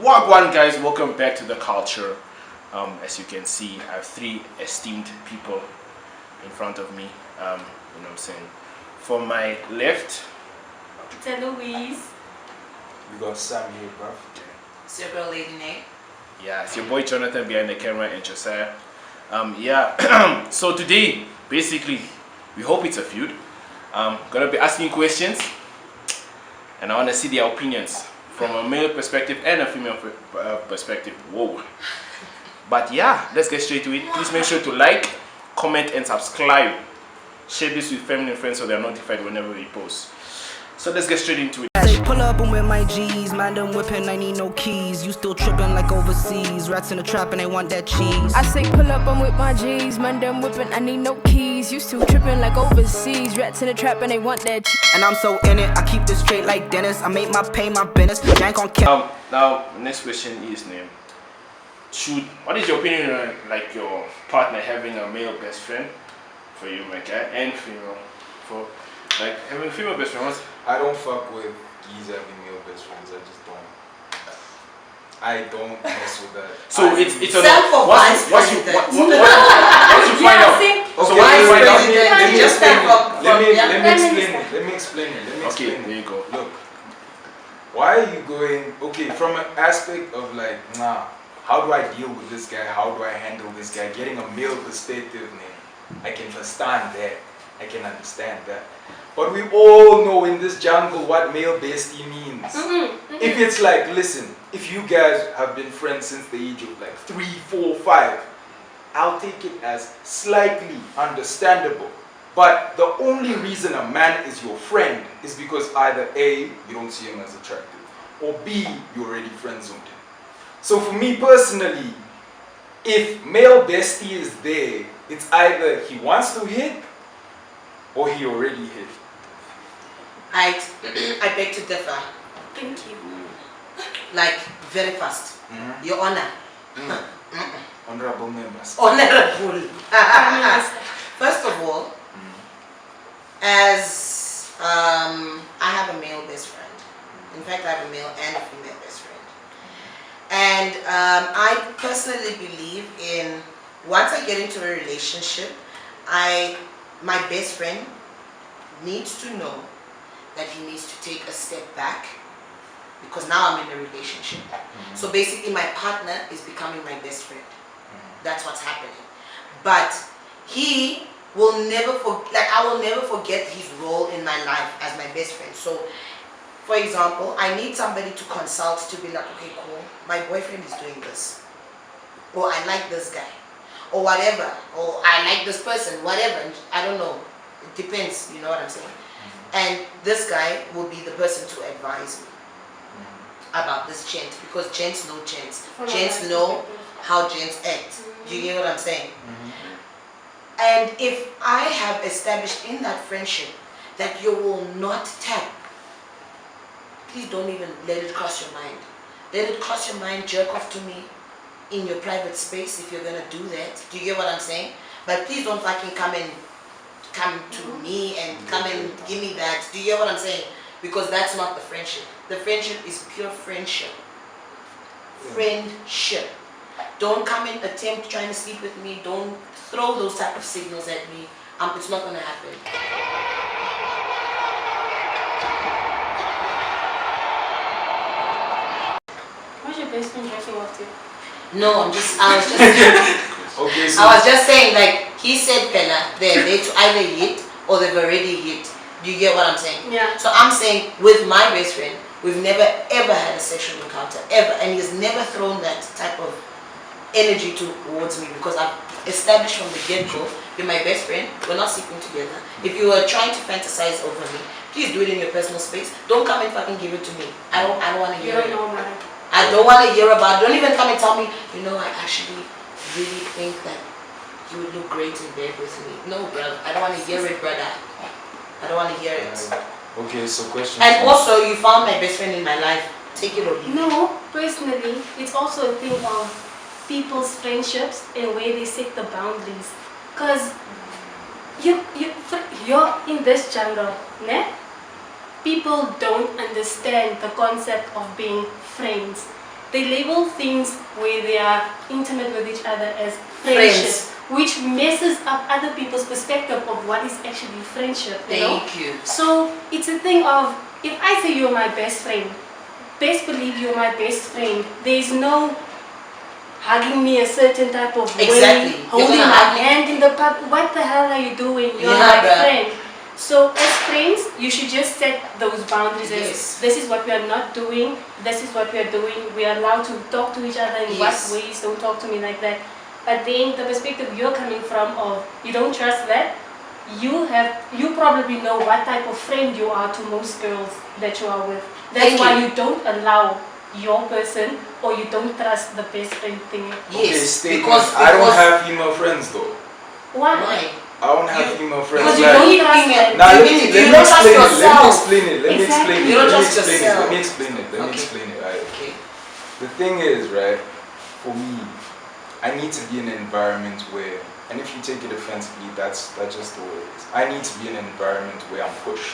Wagwan guys, welcome back to the culture. As you can see, I have three esteemed people in front of me. You know what I'm saying? From my left, It's Louise. We got Sam here, bro. It's your girl, Lady Nate. yeah, it's your boy Jonathan behind the camera and Josiah. Yeah, so today, basically, we hope it's a feud. Gonna be asking questions, and I wanna see their opinions from a male perspective and a female perspective. Whoa. But yeah, let's get straight to it. Please make sure to like, comment, and subscribe. Share this with family and friends so they're notified whenever we post. So let's get straight into it. Say pull up and with my G's, man done whipping, I need no keys. You still tripping like overseas, rats in the trap and they want that cheese. I say pull up, I'm with my G's, man done whipping, I need no keys. You still tripping like overseas, rats in the trap and they want that cheese. And I'm so in it, I keep this straight like Dennis. I make my pay my business, jank on camera. Now, next question is what is your opinion on like your partner having a male best friend for you, my guy, and female for like having a female best friend? I don't fuck with geese having male best friends. I just don't. I don't mess with that. So it's a Stand for vice president. Once you find out. So once you find out. Let me explain it. Okay, there you go. Look, why are you going? Okay, from an aspect of like, how do I deal with this guy? How do I handle this guy? Getting a male perspective, man, I can understand that. I can understand that. But we all know in this jungle what male bestie means. If it's like, listen, if you guys have been friends since the age of like 3, 4, 5, I'll take it as slightly understandable. But the only reason a man is your friend is because either A, you don't see him as attractive, or B, you already friend-zoned him. So for me personally, if male bestie is there, it's either he wants to hit or he already hit. I beg to differ. Thank you. Like, very fast. Your Honor. Honorable members. Honorable. First of all, as I have a male best friend. In fact, I have a male and a female best friend. And I personally believe in, once I get into a relationship, my best friend needs to know that he needs to take a step back, because now I'm in a relationship. So basically my partner is becoming my best friend. That's what's happening. But he will never I will never forget his role in my life as my best friend. So for example, I need somebody to consult to be like, okay, cool, my boyfriend is doing this, or I like this guy, or whatever, or I like this person, whatever, I don't know, it depends, you know what I'm saying? And this guy will be the person to advise me about this gent, because gents know gents. Gents know how gents act. Do you get what I'm saying? And if I have established in that friendship that you will not tap, please don't even let it cross your mind. Let it cross your mind, jerk off to me in your private space if you're gonna do that. Do you get what I'm saying? But please don't fucking come to me and come and give me that. Do you get what I'm saying? Because that's not the friendship. The friendship is pure friendship. Friendship. Don't come and attempt trying to sleep with me. Don't throw those type of signals at me. It's not gonna happen. What's your best friend drinking off to? No, I was just Okay, so I was just saying, like he said, Pella, they're there to either hit or they've already hit. Do you get what I'm saying? Yeah. So I'm saying with my best friend, we've never ever had a sexual encounter, ever. And he's never thrown that type of energy towards me, because I've established from the get-go, you're my best friend, we're not sleeping together. If you are trying to fantasize over me, please do it in your personal space. Don't come and fucking give it to me. I don't want to hear it. I don't want to hear about it. Don't even come and tell me, you know, I actually really think that you would look great in bed with me. No, brother. I don't want to hear it, brother. I don't want to hear it. okay, so question. And also, you found my best friend in my life. Take it or leave it. No, personally, it's also a thing of people's friendships and where they set the boundaries. Because you're in this jungle, ne? people don't understand the concept of being friends. they label things where they are intimate with each other as friendship, which messes up other people's perspective of what is actually friendship. Thank you. So it's a thing of, if I say you're my best friend, best believe you're my best friend. There's no hugging me a certain type of way, holding my hand in the pub. What the hell are you doing? You're my friend. So as friends, you should just set those boundaries. As this is what we are not doing. This is what we are doing. We are allowed to talk to each other in what ways. Don't talk to me like that. But then the perspective you're coming from of you don't trust that, you probably know what type of friend you are to most girls that you are with. That's why you don't allow your person, or you don't trust the best friend thing. Yes, because I don't have female friends though. Why? I don't have female friends. Because you don't trust them. Now let me explain it. Let me explain it. Right? Okay. The thing is, right, for me, I need to be in an environment where, and if you take it offensively, that's just the way it is. I need to be in an environment where I'm pushed,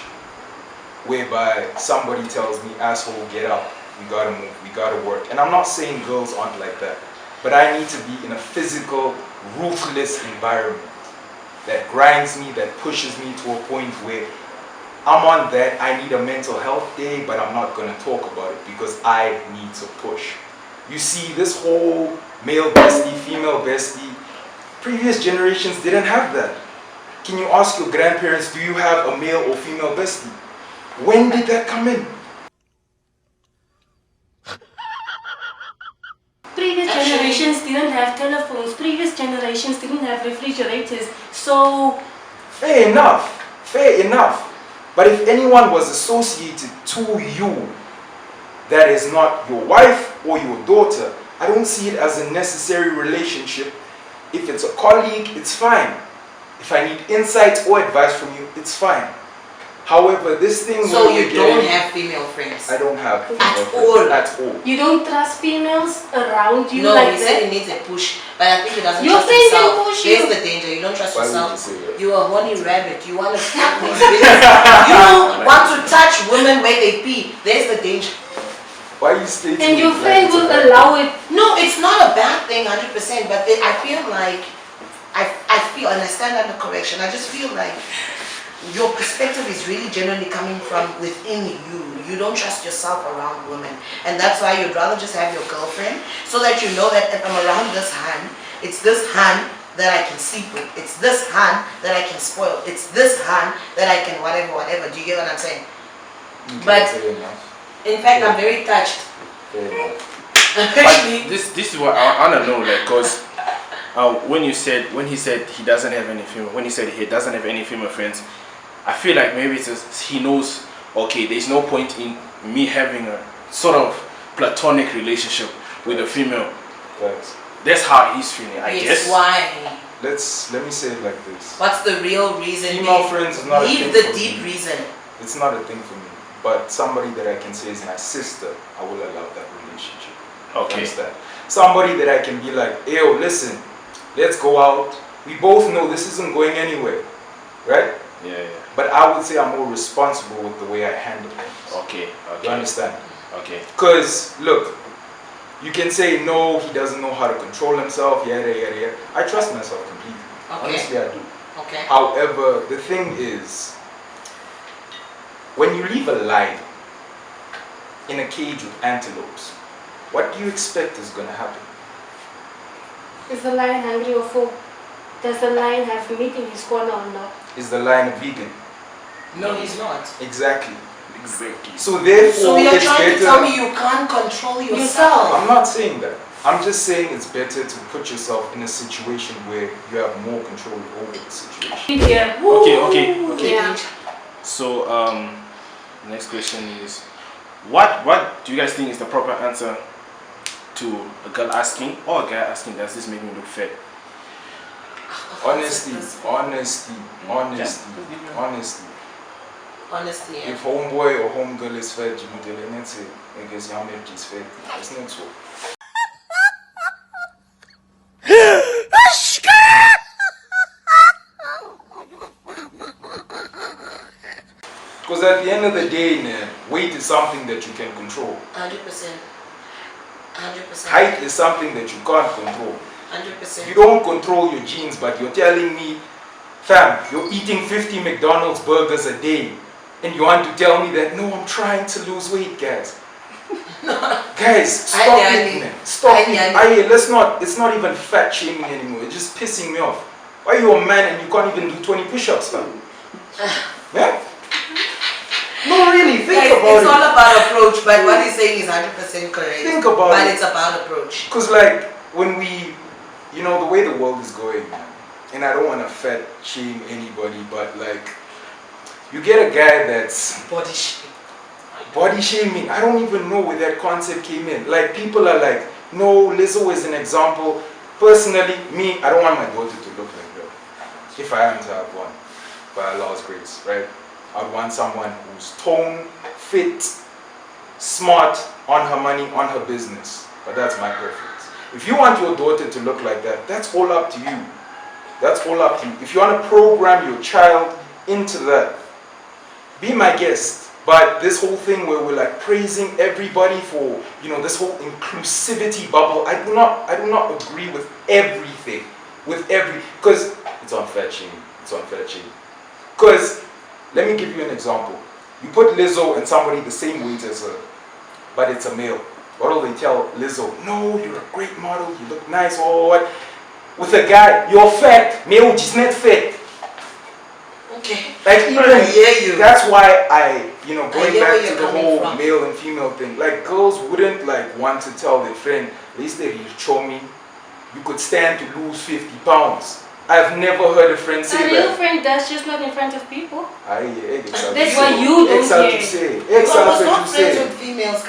whereby somebody tells me, asshole, get up, we gotta move, we gotta work. And I'm not saying girls aren't like that, but I need to be in a physical, ruthless environment that grinds me, that pushes me to a point where I'm on that, I need a mental health day, but I'm not gonna talk about it because I need to push. You see, this whole male bestie, female bestie, previous generations didn't have that. Can you ask your grandparents, do you have a male or female bestie? When did that come in? Previous generations didn't have telephones. Previous generations didn't have refrigerators. So fair enough. But if anyone was associated to you that is not your wife or your daughter, I don't see it as a necessary relationship. If it's a colleague, it's fine. If I need insights or advice from you, it's fine. However, this thing... So you don't have female friends? I don't have female friends. At all. You don't trust females around you no, like that? No, he said he needs a push. But I think he doesn't your trust friend himself. Can push you. There's the danger. You don't trust yourself. You're a horny rabbit. You want to fuck these bitches. You want to touch women where they pee. There's the danger. Why are you stating? And your friend will allow it. No, it's not a bad thing, 100%. But I feel like, I feel, and I stand under correction, I just feel like your perspective is really generally coming from within you. You don't trust yourself around women. And that's why you'd rather just have your girlfriend, so that you know that if I'm around this hand, it's this hand that I can sleep with. It's this hand that I can spoil. It's this hand that I can whatever. Do you get what I'm saying? But in fact, I'm very touched. But this is what I want to know, like, cause when he said he doesn't have any female, when he said he doesn't have any female friends, I feel like maybe it's just, he knows, okay, there's no point in me having a sort of platonic relationship with a female. That's how he's feeling, I guess. Why? Let me say it like this. What's the real reason? Female friends is not a thing. Leave the deep reason. It's not a thing for me. But somebody that I can say is my sister, I will allow that relationship. Okay. Understand? Somebody that I can be like, yo, listen, let's go out. We both know this isn't going anywhere, right? Yeah. But I would say I'm more responsible with the way I handle things. Okay. You understand? Okay. Because, look, you can say, no, he doesn't know how to control himself, yada, yada, yada. I trust myself completely. Okay. Honestly, I do. Okay. However, the thing is, when you leave a lion in a cage with antelopes, what do you expect is going to happen? Is the lion hungry or full? Does the lion have meat in his corner or not? Is the lion a vegan? No, he's not. Exactly. So therefore, you're it's trying better. to tell me you can't control yourself. I'm not saying that. I'm just saying it's better to put yourself in a situation where you have more control over the situation. Yeah. Okay. Yeah. So next question is, what do you guys think is the proper answer to a girl asking or a guy asking, does this make me look fat? Honesty. Yeah. If homeboy or homegirl is fat, you would tell them, I guess your mate is fat. It's not so. Because at the end of the day, weight is something that you can control. 100%. 100%. Height is something that you can't control. 100%. You don't control your genes, but you're telling me, fam, you're eating 50 McDonald's burgers a day, and you want to tell me that, no, I'm trying to lose weight, guys. Guys, stop it, man. Stop it. Let's not, it's not even fat shaming anymore. It's just pissing me off. Why are you a man and you can't even do 20 push-ups, fam? Yeah? No, really, think about it. It's all about approach, but what he's saying is 100% correct. Think about it. But it's about approach. Because, like, when we, you know, the way the world is going, man, and I don't want to fat shame anybody, but, like, you get a guy that's Body shaming. body shaming. I don't even know where that concept came in. Like, people are like, no, Lizzo is an example. Personally, me, I don't want my daughter to look like that. If I am to have one, by Allah's grace, right? I'd want someone who's toned, fit, smart, on her money, on her business. But that's my preference. If you want your daughter to look like that, that's all up to you. That's all up to you. If you want to program your child into that, be my guest. But this whole thing where we're like praising everybody for, you know, this whole inclusivity bubble, I do not agree with everything. Because it's unfair shaming. It's unfair shaming. Because, let me give you an example. You put Lizzo and somebody the same weight as her, but it's a male. What will they tell Lizzo? No, you're a great model, you look nice, or what? With a guy, you're fat. Male, just not fat. Okay. Like, even, I hear you. that's why going back to the whole from. male and female thing, like, girls wouldn't like want to tell their friend, at least they show me, you could stand to lose 50 pounds. I've never heard a friend say A that. real friend does, just not in front of people. That's why you don't hear. Because I was not friends with females.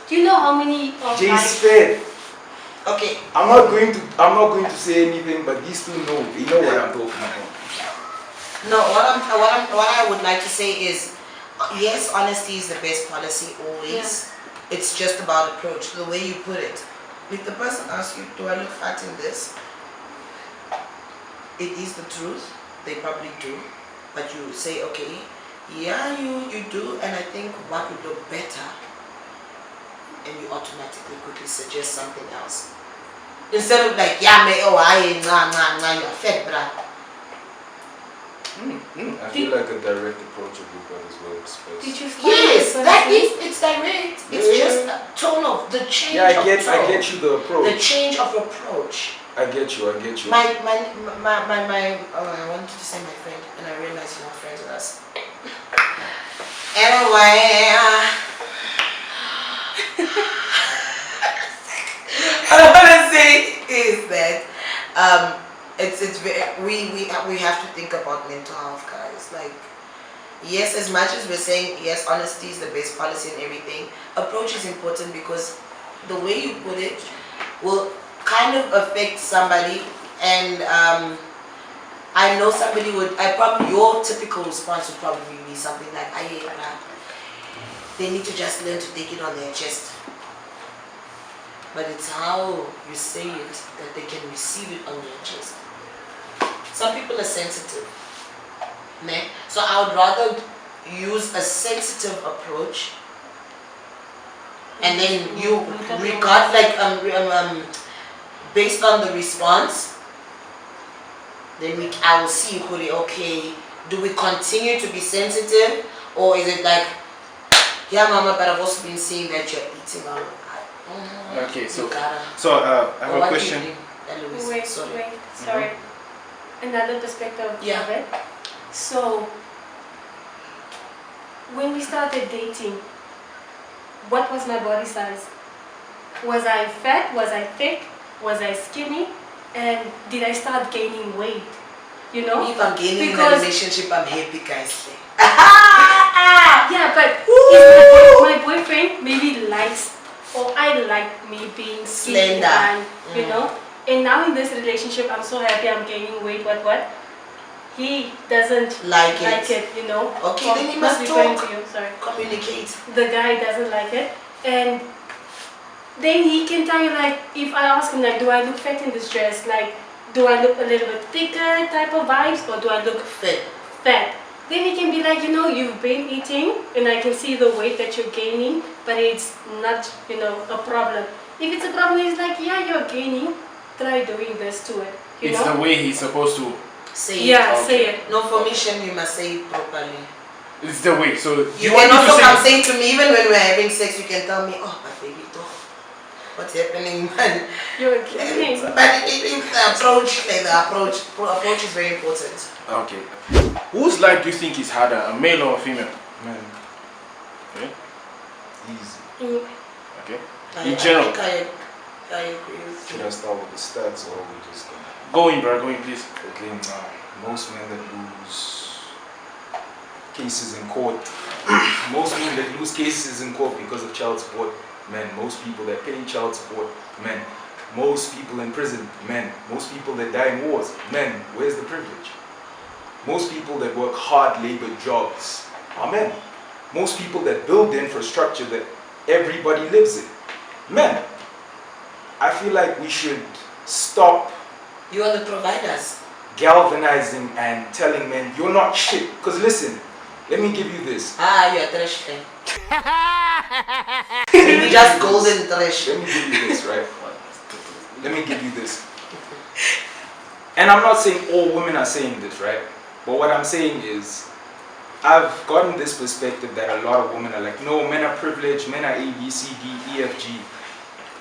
Do you know how many of Jay's my... fed. Okay. I'm not going to say anything, but these two know. They know what I'm talking about. No, what I would like to say is, yes, honesty is the best policy always. Yeah. It's just about approach, the way you put it. If the person asks you, do I look fat in this? It is the truth. They probably do. But you say, okay, yeah, you do, and I think what would look better, and you automatically quickly suggest something else. Instead of like, yeah, you're fat, bruh. I feel like a direct approach would be better as well. Did you Yes, that is, it's direct. It's just a tone of the change. Yeah, I get you the approach. The change of approach. I get you. I wanted to say my friend, and I realized you're not friends with us. Anyway, what I want to say is that we have to think about mental health, guys. Like, yes, as much as we're saying yes, honesty is the best policy and everything, approach is important because the way you put it will kind of affect somebody. And I know somebody your typical response would probably be something like, they need to just learn to take it on their chest. But it's how you say it that they can receive it on their chest. Some people are sensitive. So I would rather use a sensitive approach, and then you regard based on the response, then I will see, okay, do we continue to be sensitive, or is it like, yeah, mama, but I've also been seeing that you're eating a lot. Okay, so I have a question. Wait, sorry. Another perspective of it. So, when we started dating, what was my body size? Was I fat? Was I thick? Was I skinny? And did I start gaining weight? You know? If I'm gaining in a relationship, I'm happy, guys. Yeah, but if my boyfriend maybe likes, or I like me being skinny and, you know, and now in this relationship, I'm so happy I'm gaining weight, what? He doesn't like it, you know. Okay, then he must talk. To you, sorry. Communicate. The guy doesn't like it, and then he can tell you, like, if I ask him, like, do I look fat in this dress? Like, do I look a little bit thicker type of vibes, or do I look fat? then he can be like, you know, you've been eating and I can see the weight that you're gaining, but it's not, you know, a problem. If it's a problem, he's like, yeah, you're gaining, try doing this to it. You it's know? the way he's supposed to Say it. Yeah, say it. No, for me, Shem, you must say it properly. It's the way. So You want can me to also say come saying to me, even when we're having sex, you can tell me, oh, my baby, what's happening, man? You're gaining. But the approach is very important. Okay. Whose life do you think is harder, a male or a female? Man, Okay. easy. Okay. I In general. think I agree with Should you. I start with the stats or we just gonna... Go in, bro. Go in, please. Okay, most men that lose cases in court, most men that lose cases in court because of child support, men. Most people that pay child support, men. Most people in prison, men. Most people that die in wars, men. Where's the privilege? Most people that work hard labor jobs are men. Most people that build the infrastructure that everybody lives in, men. I feel like we should stop You are the providers. galvanizing and telling men you're not shit. Because listen, let me give you this. You're trash thing. Maybe just golden trash. Let me give you this, right? Let me give you this. And I'm not saying all women are saying this, right? But what I'm saying is, I've gotten this perspective that a lot of women are like, no, men are privileged, men are A, B, C, D, E, F, G,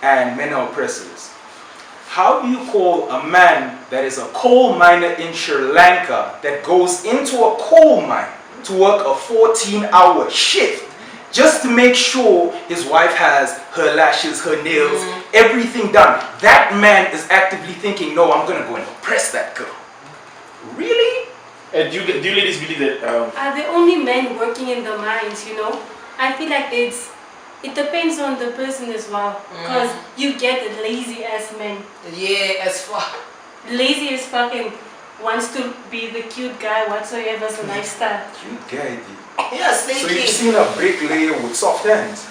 and men are oppressors. How do you call a man that is a coal miner in Sri Lanka that goes into a coal mine to work a 14-hour shift just to make sure his wife has her lashes, her nails, everything done? That man is actively thinking, no, I'm going to go and oppress that girl. Really? Do you ladies believe that? Are the only men working in the mines, you know? I feel like it depends on the person as well. Because you get lazy ass men. Yeah, as fuck. Lazy as fuck and wants to be the cute guy whatsoever's lifestyle. Cute guy, dude. Yeah, So you've snaky. seen a bricklayer with soft hands?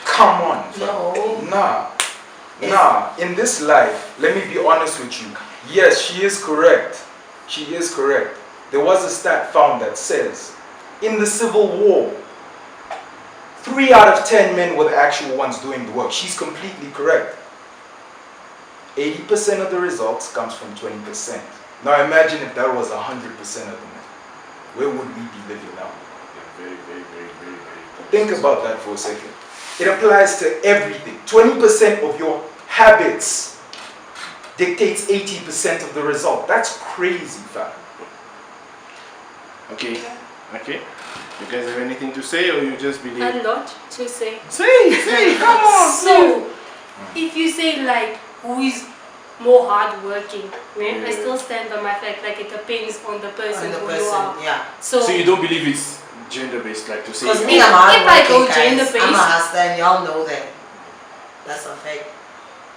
Come on, fam. No. Nah. In this life, let me be honest with you. Yes, she is correct. She is correct. There was a stat found that says, in the Civil War, 3 out of 10 men were the actual ones doing the work. She's completely correct. 80% of the results comes from 20%. Now imagine if that was 100% of the men. Where would we be living now? Very. Think about that for a second. It applies to everything. 20% of your habits dictates 80% of the result. That's crazy, fam. Okay. You guys have anything to say, or you just believe? A lot to say. Say, come on. So, if you say like, who is more hardworking, man, I still stand by my fact, like it depends on the person who you are. Yeah. So you don't believe it's gender-based, like to say? Because that? me, I'm hardworking, If I go guys. gender-based- I'm a hustler and y'all know that. That's a fact.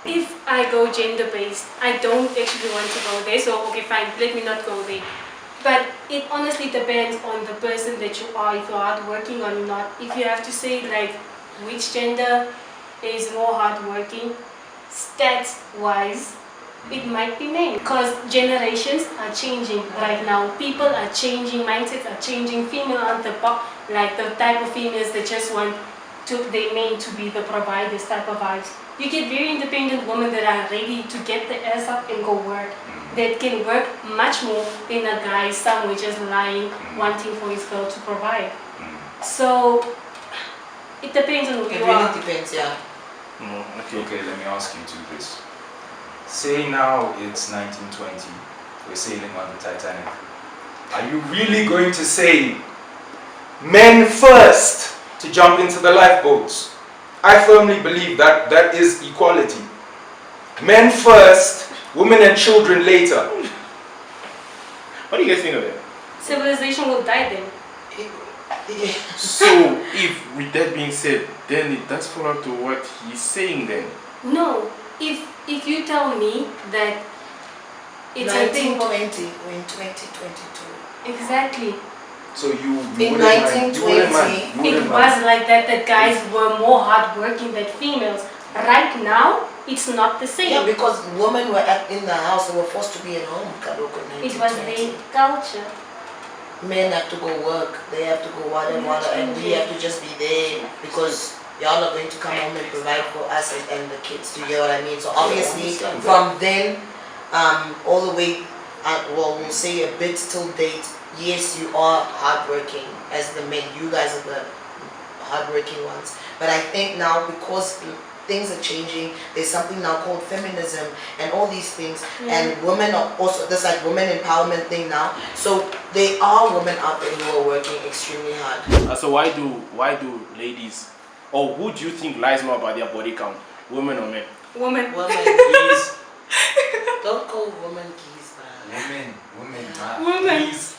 if I go gender-based, I don't actually want to go there. So okay, fine, let me not go there. But it honestly depends on the person that you are, if you're hardworking or not. If you have to say like which gender is more hardworking, stats-wise, it might be men. Because generations are changing right now. People are changing, mindsets are changing. Female aren't the like the type of females that just want their men to be the providers type of vibes. You get very independent women that are ready to get the ass up and go work. That can work much more than a guy somewhere just lying, wanting for his girl to provide. So it depends on who It you are. really depends, yeah. Okay, let me ask you two this. Say now it's 1920, we're sailing on the Titanic. Are you really going to say men first to jump into the lifeboats? I firmly believe that that is equality. Men first, women and children later. What do you guys think of that? Civilization will die then. So, if with that being said, then it does follow to what he's saying then. No, if you tell me that it's a thing of 1920, we're in 2022. exactly. So you In wouldn't mind, 1920, you wouldn't mind, you It wouldn't was mind. like that guys were more hardworking than females. Right now, it's not the same. Yeah, because women were in the house, they were forced to be at home. Kaloko, It was 1920. the culture. men have to go work, they have to go whatever, and we have to just be there because y'all are going to come home and provide for us and the kids. Do you get what I mean? So obviously, from then all the way, well, we'll say a bit till date. Yes, you are hardworking as the men. You guys are the hardworking ones. But I think now because things are changing, there's something now called feminism and all these things, and women are also, there's like women empowerment thing now. So there are women out there who are working extremely hard. So why do ladies, or who do you think lies more about their body count, women or men? Women. Please. Don't call women keys, man. Women. Please.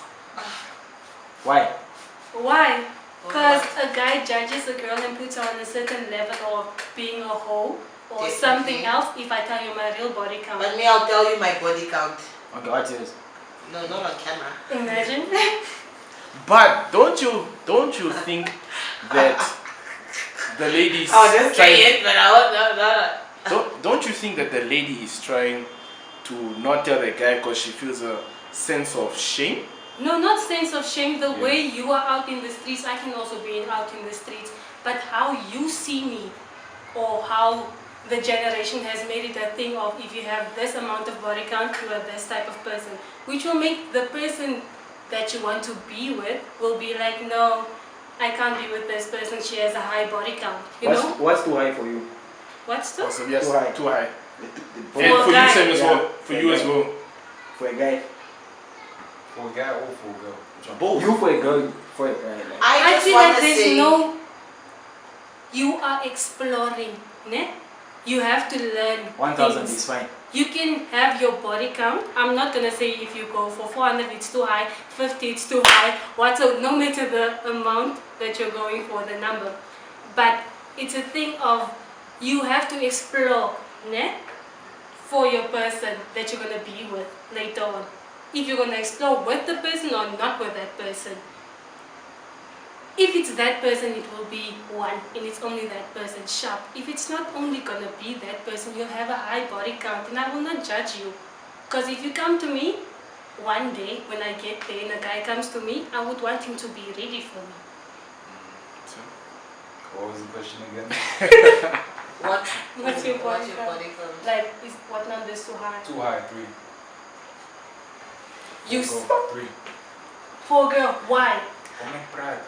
Why? Why? Because a guy judges a girl and puts her on a certain level of being a hoe or Definitely. something else if I tell you my real body count. But me, I'll tell you my body count. Okay, what is? No, not on camera. Imagine. But don't you think that the ladies just say it, but I won't. don't you think that the lady is trying to not tell the guy because she feels a sense of shame? No, not sense of shame. The way you are out in the streets, I can also be out in the streets. But how you see me, or how the generation has made it a thing of if you have this amount of body count, you are this type of person, which will make the person that you want to be with will be like, no, I can't be with this person. She has a high body count. You know? What's too high for you? What's too? So yes, Too high. too high. For And for you guy. same as well. Yeah. For you as well. For a guy. For a guy or for a girl? Both. You for a girl, for a guy. Like. I I just feel want like to there's say, no. You are exploring, ne? You have to learn 1,000 things. is fine. You can have your body count. I'm not gonna say if you go for 400 it's too high, 50 it's too high, whatsoever, no matter the amount that you're going for, the number. But it's a thing of you have to explore, ne? For your person that you're gonna be with later on. If you're gonna explore with the person or not with that person. If it's that person, it will be one, and it's only that person sharp. If it's not only gonna be that person, you'll have a high body count, and I will not judge you. Because if you come to me, one day when I get there and a guy comes to me, I would want him to be ready for me. What was the question again? What's your body count? count? Like, what number is too high? Too high, 3. You Go, 3. for a girl, why? Come pride.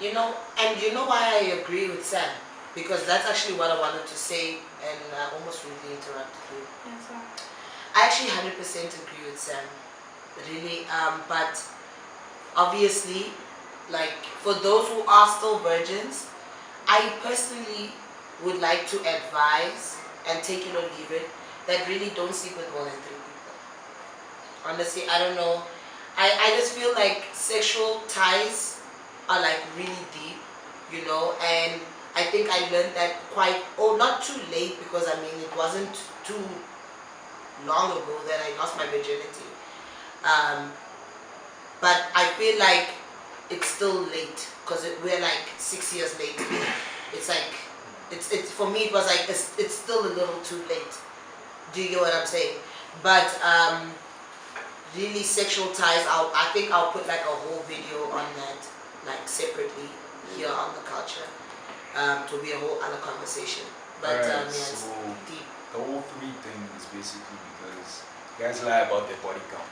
You know, and you know why I agree with Sam? Because that's actually what I wanted to say, and I almost really interrupted you. I actually 100% agree with Sam, really. But obviously, like for those who are still virgins, I personally would like to advise and take it or leave it that really don't sleep with more than 3 people. Honestly, I don't know. I just feel like sexual ties are like really deep, you know, and I think I learned that not too late, because I mean it wasn't too long ago that I lost my virginity. But I feel like it's still late because we're like 6 years late. It's like it's for me it was like it's still a little too late. Do you get what I'm saying? But really sexual ties, I think I'll put like a whole video on that, like separately here on the culture, to be a whole other conversation. But Alright, yeah, it's so deep. the whole 3 thing is basically because guys lie about their body count.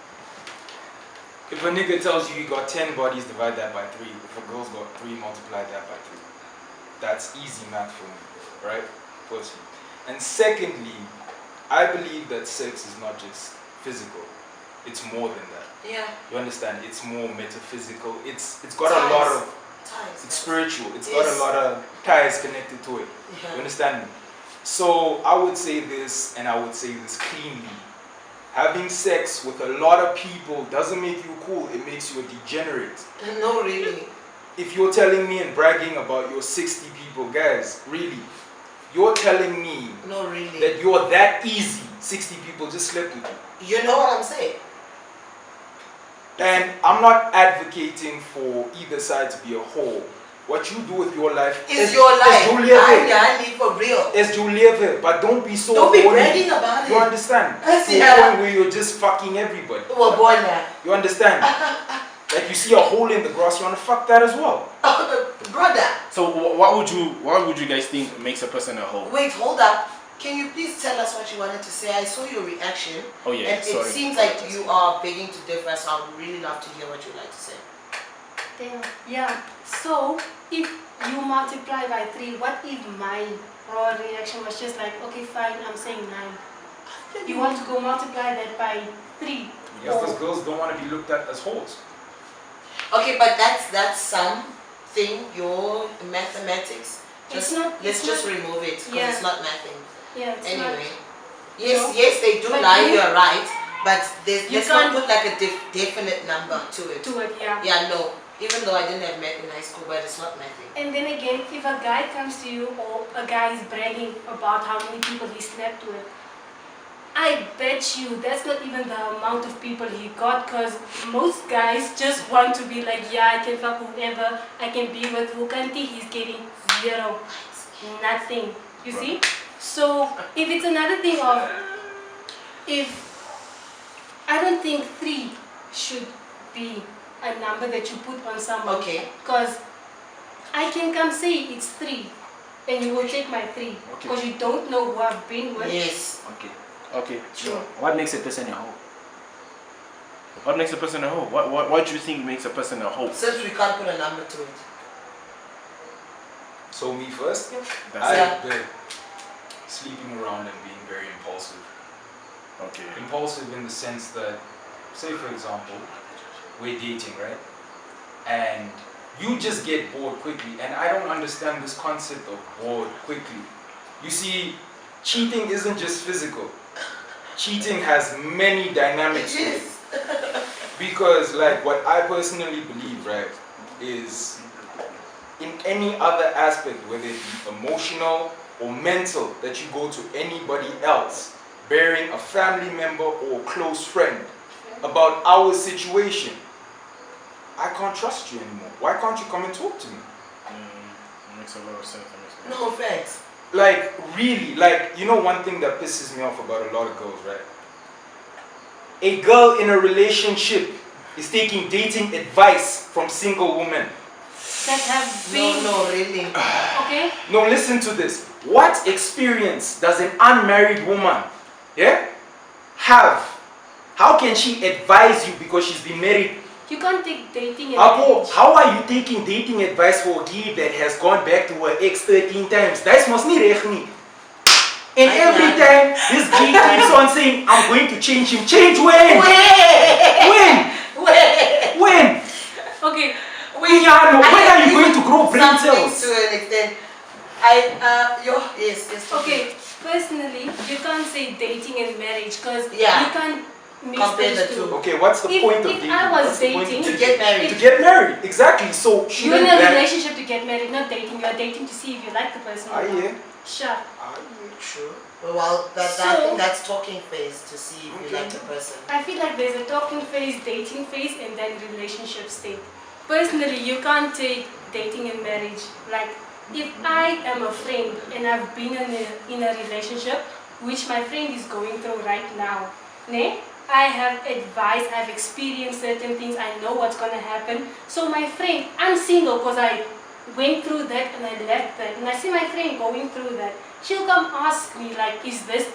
If a nigga tells you got 10 bodies, divide that by 3. If a girl's got 3, multiply that by 3. That's easy math for me, right? Firstly. And secondly, I believe that sex is not just physical. It's more than that. Yeah. You understand? It's more metaphysical. It's got a lot of, Ties. it's spiritual. It's Yes. got a lot of ties connected to it. Yeah. You understand me? So I would say this, and I would say this cleanly. Having sex with a lot of people doesn't make you cool. It makes you a degenerate. No, really. If you're telling me and bragging about your 60 people, guys, really, you're telling me No, really. that you're that easy. 60 people just slept with you. You know what I'm saying? And I'm not advocating for either side to be a whole. What you do with your life It's your life. is Julia I need for real. It's Julia, but don't be so Don't be horny. bragging about You it. understand? I see To the how- point where you're just fucking everybody. We're born now. You understand? Like you see a hole in the grass, you want to fuck that as well. Brother. So what would you guys think makes a person a hoe? Wait, hold up. Can you please tell us what you wanted to say? I saw your reaction. Oh yeah, and sorry. it seems like you are begging to differ, so I would really love to hear what you'd like to say. Damn. Yeah. So if you multiply by 3, what if my raw reaction was just like, okay, fine, I'm saying 9. You want to go multiply that by 3. Yes, those girls don't want to be looked at as hoes. Okay, but that's something, your mathematics. It's not. Let's just remove it because Yeah. it's not nothing. Yeah. It's Anyway, not, yes, No. yes, they do But lie. you- You're right, but You let's not can't- put like a definite number to it. to it. Yeah. Yeah, no. Even though I didn't have math in high school, but it's not mathing. And then again, if a guy comes to you or a guy is bragging about how many people he slept with, I bet you that's not even the amount of people he got, because most guys just want to be like, yeah, I can fuck whoever, I can be with who can't think he's getting 0. Nothing. You see? So if it's another thing of, if I don't think 3 should be a number that you put on someone. Okay. Because I can come say it's 3 and you will take my 3 because you don't know who I've been with. Yes. Okay. Sure. What makes a person a hoe? What makes a person a hoe? What do you think makes a person a hoe? Since we can't put a number to it. So me first, That's I've been sleeping around and being very impulsive. Okay. Impulsive in the sense that, say for example, we're dating, right? And you just get bored quickly, and I don't understand this concept of bored quickly. You see, cheating isn't just physical. Cheating has many dynamics to it. Because like what I personally believe, right, is in any other aspect, whether it be emotional or mental, that you go to anybody else, bearing a family member or close friend, about our situation, I can't trust you anymore. Why can't you come and talk to me? Makes a lot of sense. No offense. Like, really, like, you know one thing that pisses me off about a lot of girls, right? A girl in a relationship is taking dating advice from single women. That have been. No, really. Okay? No, listen to this. What experience does an unmarried woman, have? How can she advise you because she's been married? You can't take dating and Apo, marriage. how are you taking dating advice for a guy that has gone back to her ex 13 times? That must not reg nie. And every time this guy keeps on saying, I'm going to change him. Change when? When? Okay. When are you going to grow brain Something cells? to an extent. Yes. Okay. Personally, you can't say dating and marriage because Yeah. you can't mix Compare those the two. two. Okay, what's the If- point of if dating? I was What's the point of dating- To get married. To get married, exactly. So You're shouldn't in a that... relationship to get married, not dating. You're dating to see if you like the person. Ah, or not. yeah. Sure. Sure. Well, I So- think that's talking phase to see if you like the person. I feel like there's a talking phase, dating phase, and then relationship state. Personally, you can't take dating and marriage. Like, if I am a friend and I've been in a relationship, which my friend is going through right now, I have advice, I have experienced certain things, I know what's going to happen. So my friend, I'm single because I went through that and I left that. And I see my friend going through that. She'll come ask me like, is this,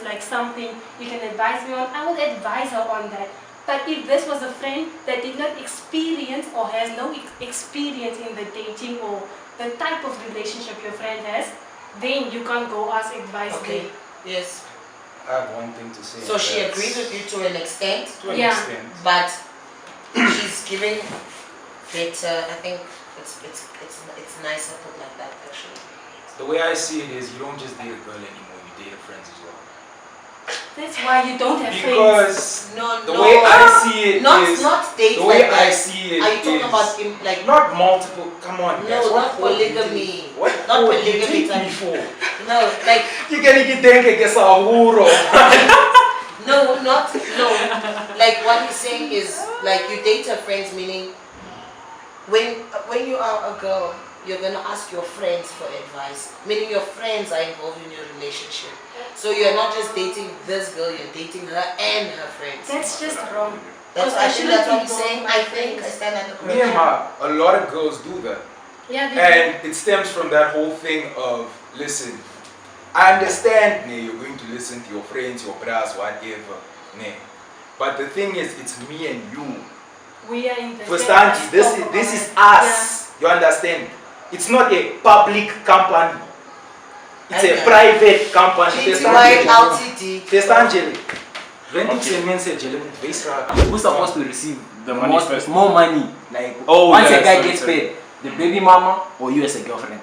like something you can advise me on? I will advise her on that. But if this was a friend that did not experience or has no experience in the dating or the type of relationship your friend has, then you can't go ask advice. Okay. Yes. I have one thing to say. So she That's- agrees with you to an extent, To an Yeah. extent. but she's giving better. I think it's nicer put like that actually. The way I see it is, you don't just date a girl anymore, you date her friends as well. That's why you don't have friends. Because No, the way I see it not is, not dates the way like I that. see it Are you talking is about like not multiple. Come on, No, guys. not what polygamy. What Not code do you polygamy take me type. for? no like You can get there and get some wuro. no like what he's saying is like you date her friends, meaning when you are a girl you're gonna ask your friends for advice, meaning your friends are involved in your relationship. So you're not just dating this girl, you're dating her and her friends. That's just wrong. That's I think that's what he's saying. I think I stand at the correction. A lot of girls do that. Yeah, And it stems from that whole thing of, listen, I understand, you're going to listen to your friends, your bras, whatever, but the thing is, it's me and you. We are in the Understand? This is us. You understand? It's not a public company. It's a private company. GTY Ltd. Who's supposed to receive The money first. more money? Like once a guy gets paid, the baby mama or you as a girlfriend?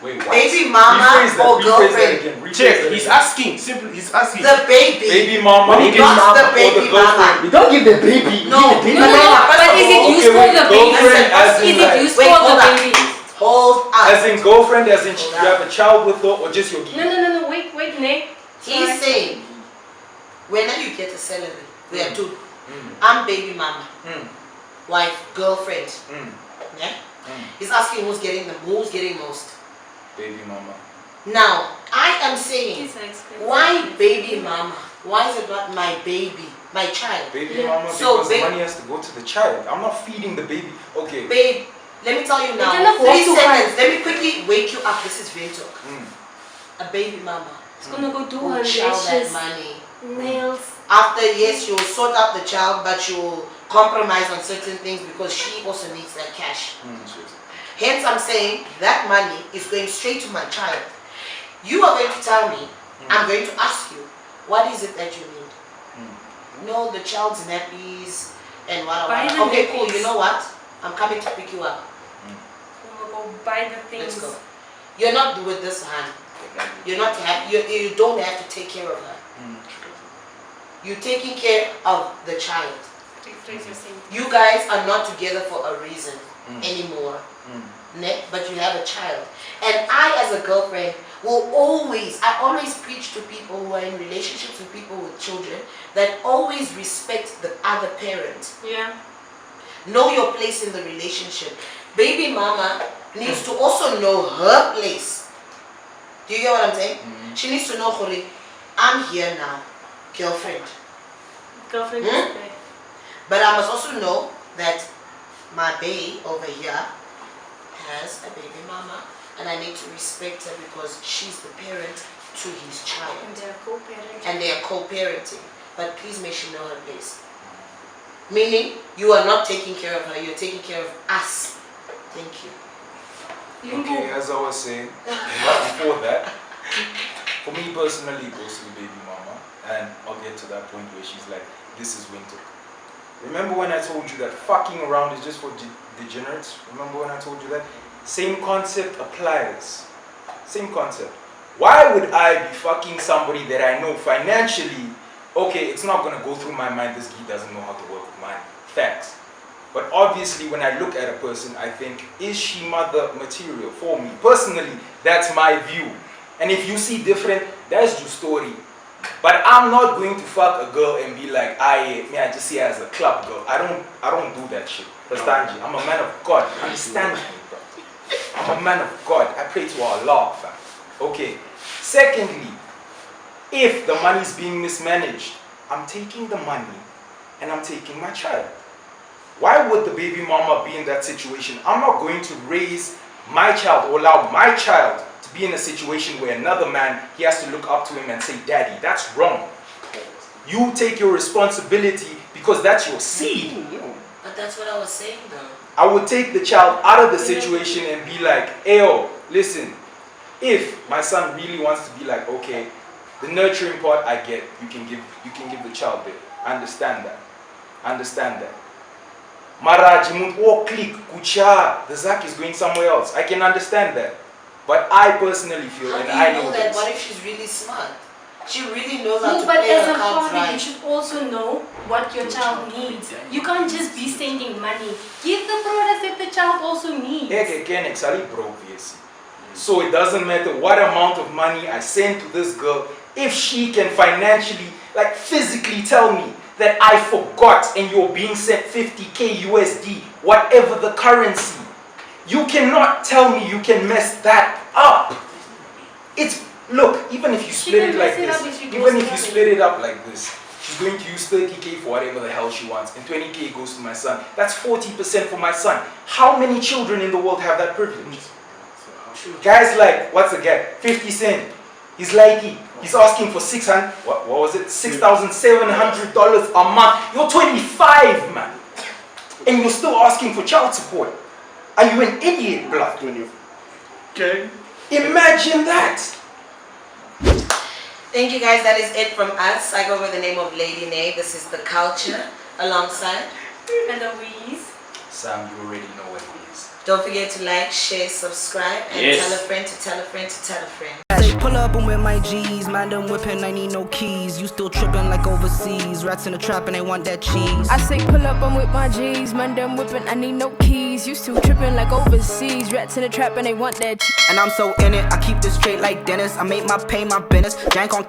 Wait, what? Baby mama or girlfriend? Check. He's asking. Simply, he's asking. The baby. Baby mama. Not the baby mama. You don't give the baby. No, you give the baby. But is it used for the baby? Girlfriend, Is it used for the baby? Hold up. as in girlfriend, as in you have a child with her, or just your No. Wait, Nick. He's saying, whenever you get a salary, we are two. I'm baby mama, wife, girlfriend. Yeah. He's asking who's getting most. Baby mama. Now, I am saying, It's expensive. why baby mama? Why is it not my baby, my child? Baby mama, So because the money has to go to the child. I'm not feeding the baby. Okay. Babe, let me tell you now. You're not 3 forced to seconds. Let me quickly wake you up. This is real talk. A baby mama It's gonna go do will her chow that lashes, money. nails. After, yes, you'll sort out the child, but you'll compromise on certain things because she also needs that cash. Hence, I'm saying that money is going straight to my child. You are going to tell me, I'm going to ask you, what is it that you need? No, the child's nappies and what. Buy the Okay, cool. nappies. You know what? I'm coming to pick you up. I'm gonna go buy the things. Let's go. You're not with this hand. You're not you don't have to take care of her. You're taking care of the child. You guys are not together for a reason anymore. But you have a child. And I, as a girlfriend, I always preach to people who are in relationships with people with children that always respect the other parent. Yeah. Know your place in the relationship. Baby mama needs to also know her place. Do you get what I'm saying? She needs to know, Khori, I'm here now, girlfriend. Girlfriend is there. But I must also know that my bae over here has a baby mama, and I need to respect her because she's the parent to his child. And they're co-parenting. And they are co-parenting. But please make she know her place. Meaning, you are not taking care of her, you're taking care of us. Thank you. Okay, as I was saying, before that, for me personally, it goes to the baby mama, and I'll get to that point where she's like, this is winter. Remember when I told you that fucking around is just for degenerates? Remember when I told you that? Same concept applies. Same concept. Why would I be fucking somebody that I know financially, okay, it's not going to go through my mind, this guy doesn't know how to work with money. Facts. But obviously when I look at a person, I think, is she mother material for me? Personally, that's my view. And if you see different, that's your story. But I'm not going to fuck a girl and be like, I just see her as a club girl. I don't do that shit. Understand you? I'm a man of God. Understand me, bro. I'm a man of God. I pray to Allah, fam. Okay. Secondly, if the money is being mismanaged, I'm taking the money and I'm taking my child. Why would the baby mama be in that situation? I'm not going to raise my child or allow my child to be in a situation where another man, he has to look up to him and say, Daddy. That's wrong. You take your responsibility because that's your seed. But that's what I was saying though. I would take the child out of the situation and be like, Ayo, listen, if my son really wants to be like, okay, the nurturing part I get, you can give the child it. I understand that. I understand that. Mara, click, kucha, the Zak is going somewhere else. I can understand that. But I personally feel, How and do I you know know that? this. What if she's really smart? She really knows how No, to but play as her a cards father, you right. should also know what your child needs. You can't just be sending money. Give the products that the child also needs. So it doesn't matter what amount of money I send to this girl, if she can financially, like physically tell me that I forgot and you're being sent 50k USD, whatever the currency, you cannot tell me you can mess that up. It's, look, even if you split it like this, even if you split it up like this, She's going to use 30k for whatever the hell she wants, and 20k goes to my son. That's 40% for my son. How many children in the world have that privilege? Guys like, what's the guy? 50 Cent. He's likey. He's asking for what was it? $6,700 a month. You're 25, man. And you're still asking for child support. Are you an idiot, blood? Okay. Imagine that. Thank you guys, that is it from us. I go by the name of Lady Nay. This is the Culture alongside Eloise. Sam, you already know what it is. Don't forget to like, share, subscribe, and Yes. tell a friend to tell a friend to tell a friend. Say pull up and with my G's, man done whipping, I need no keys. You still tripping like overseas, rats in the trap and they want that cheese. I say pull up, I'm with my G's, man, them whipping, I need no keys. You still tripping like overseas, rats in the trap and they want that cheese. And I'm so in it, I keep this straight like Dennis. I make my pay my business, jank on